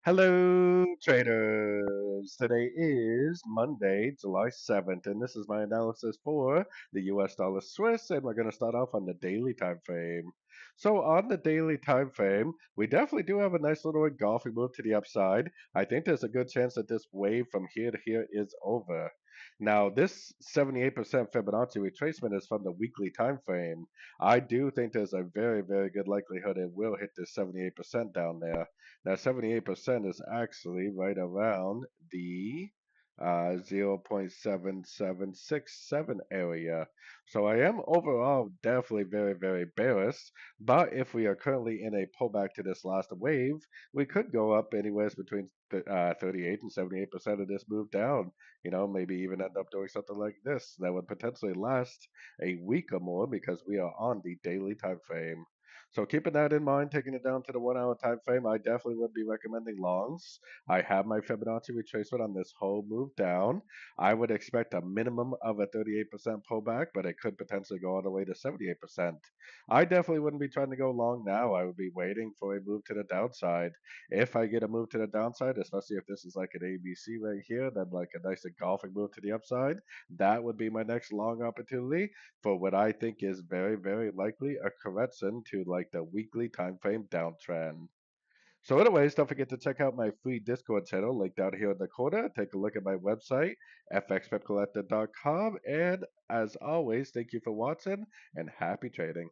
Hello, traders. Today is Monday, July 7th, and this is my analysis for the US dollar Swiss, and we're going to start off on the daily time frame. So on the daily time frame, we definitely do have a nice little engulfing move to the upside. I think there's a good chance that this wave from here to here is over. Now, this 78% Fibonacci retracement is from the weekly time frame. I do think there's a very, very good likelihood it will hit this 78% down there. Now, 78% is actually right around the 0.7767 area. So I am overall definitely very, very bearish. But if we are currently in a pullback to this last wave, we could go up anywhere between 38 and 78% of this move down. Maybe even end up doing something like this that would potentially last a week or more because we are on the daily time frame. So keeping that in mind, taking it down to the 1 hour time frame, I definitely would be recommending longs. I have my Fibonacci retracement on this whole move down. I would expect a minimum of a 38% pullback, but it could potentially go all the way to 78%. I definitely wouldn't be trying to go long now. I would be waiting for a move to the downside. If I get a move to the downside, especially if this is like an ABC right here, then like a nice engulfing move to the upside, that would be my next long opportunity for what I think is very, very likely a correction to like the weekly time frame downtrend. So, anyways, don't forget to check out my free Discord channel linked down here in the corner. Take a look at my website, fxpipcollector.com. And as always, thank you for watching and happy trading.